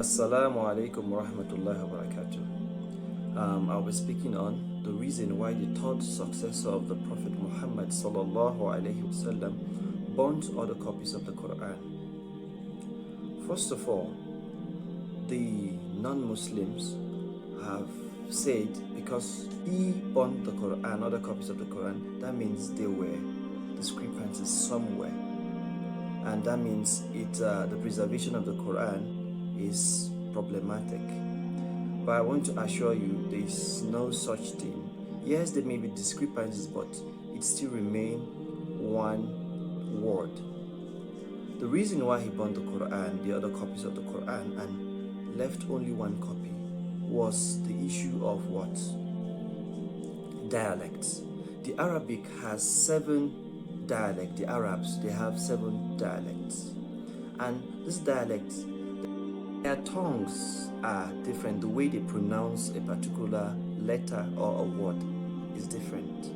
Assalamu alaikum wa rahmatullahi wa barakatuh. I'll be speaking on the reason why the third successor of the Prophet Muhammad sallallahu alaihi wasallam burnt other copies of the Quran. First of all, the non-Muslims have said because he burnt the Quran, other copies of the Quran, that means there were discrepancies somewhere, and that means the preservation of the Quran is problematic. But I want to assure you there is no such thing. Yes, there may be discrepancies, but it still remains one word. The reason why he burned the Quran, the other copies of the Quran, and left only one copy was the issue of what? Dialects. The Arabic has 7 dialects. The Arabs, they have 7 dialects. And these dialects, their tongues are different. The way they pronounce a particular letter or a word is different.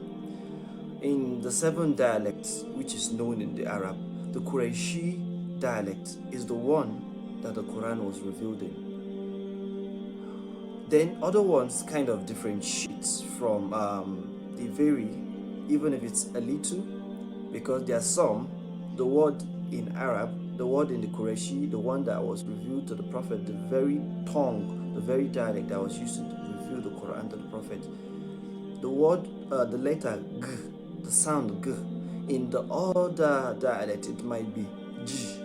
In the 7 dialects, which is known in the Arab, the Qurayshi dialect is the one that the Quran was revealed in. Then other ones kind of differentiate from, they vary, even if it's a little, because there are some, the word in Arab, the word in the Qurayshi, the one that was revealed to the Prophet, the very tongue, the very dialect that was used to reveal the Quran to the Prophet, the word, the letter G, the sound G, in the other dialect it might be J.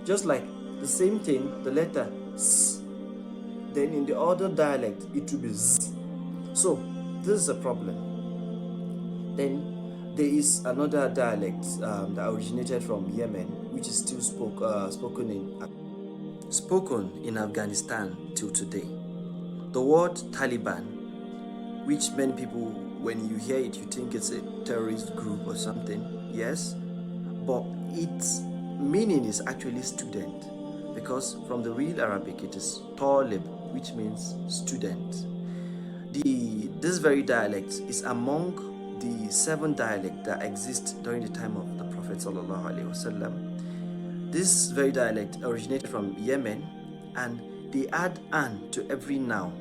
Just like the same thing, the letter S, then in the other dialect it will be Z. So this is a problem. Then there is another dialect that originated from Yemen, which is still spoken in Afghanistan till today. The word Taliban, which many people, when you hear it, you think it's a terrorist group or something. Yes, but its meaning is actually student, because from the real Arabic it is Talib, which means student. This very dialect is among the 7 dialects that exist during the time of the Prophet sallallahu alaihi wasallam. This very dialect originated from Yemen, and they add an to every noun.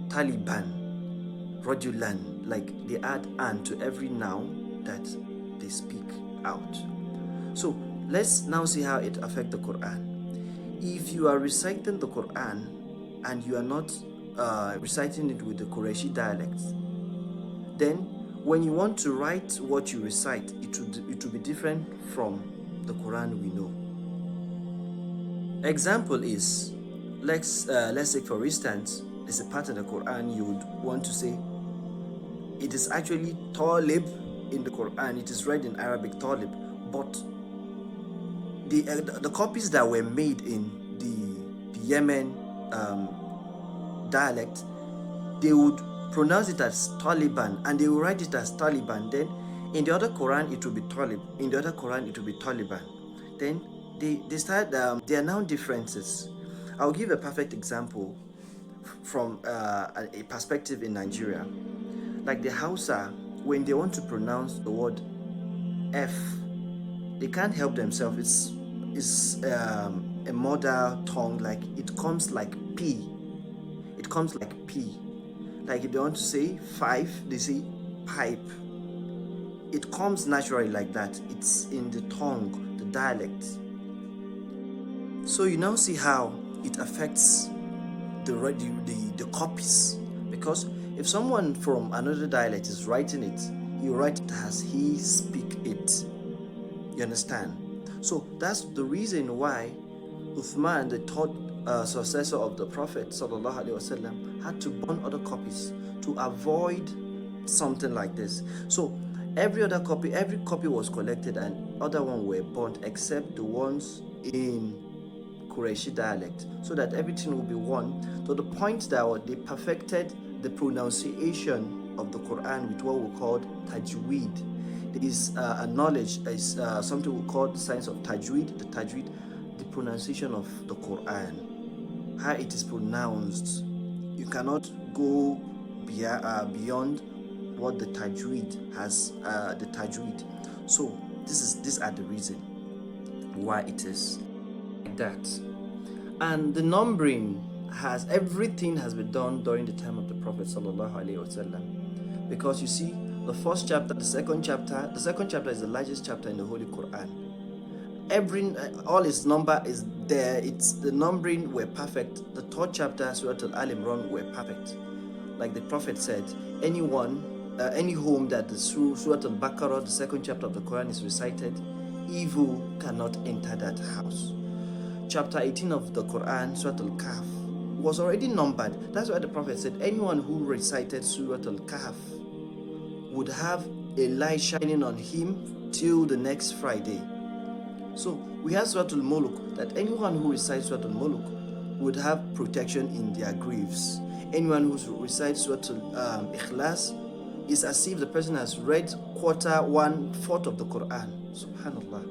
Taliban, Rajulan, like they add an to every noun that they speak out. So let's now see how it affects the Quran. If you are reciting the Quran and you are not reciting it with the Qurayshi dialects, then when you want to write what you recite, it will be different from the Quran we know. Example is, let's say for instance, there's a part in the Quran you would want to say, it is actually Talib in the Quran, it is read in Arabic Talib, but the copies that were made in the Yemen dialect, they would pronounce it as Taliban and they will write it as Taliban. Then in the other Quran it will be Talib, in the other Quran it will be Taliban. Then they start, there are now differences. I'll give a perfect example from a perspective in Nigeria. Like the Hausa, when they want to pronounce the word F, they can't help themselves. It's a mother tongue, like it comes like P. It comes like P. Like if they want to say 5, they say pipe. It comes naturally like that. It's in the tongue, the dialect. So you now see how it affects the copies, because if someone from another dialect is writing it, you write it as he speak it. You understand? So that's the reason why Uthman, the third successor of the Prophet sallallahu alaihi wasallam, had to burn other copies to avoid something like this. So every copy was collected and other ones were burnt except the ones in Qurayshi dialect, so that everything will be one, to the point that they perfected the pronunciation of the Quran with what we call tajweed. There is a knowledge, is something we call the science of tajweed. The tajweed, the pronunciation of the Quran, how it is pronounced. You cannot go beyond what the tajweed has. The tajweed. So these are the reason why it is like that. And the numbering everything has been done during the time of the Prophet sallallahu alaihi wasallam, because you see the first chapter, the second chapter is the largest chapter in the Holy Quran. All its number is there. It's the numbering were perfect. The third chapter, Surah Al-Imran, were perfect. Like the Prophet said, any home that the Surah Al-Baqarah, the second chapter of the Quran, is recited, evil cannot enter that house. Chapter 18 of the Quran, Surah Al-Kahf, was already numbered. That's why the Prophet said anyone who recited Surah Al-Kahf would have a light shining on him till the next Friday. So we have Surah Al-Mulk, that anyone who recites Surah Al-Mulk would have protection in their graves. Anyone who recites Surah Al-Ikhlas is as if the person has read 1/4 of the Quran. Subhanallah.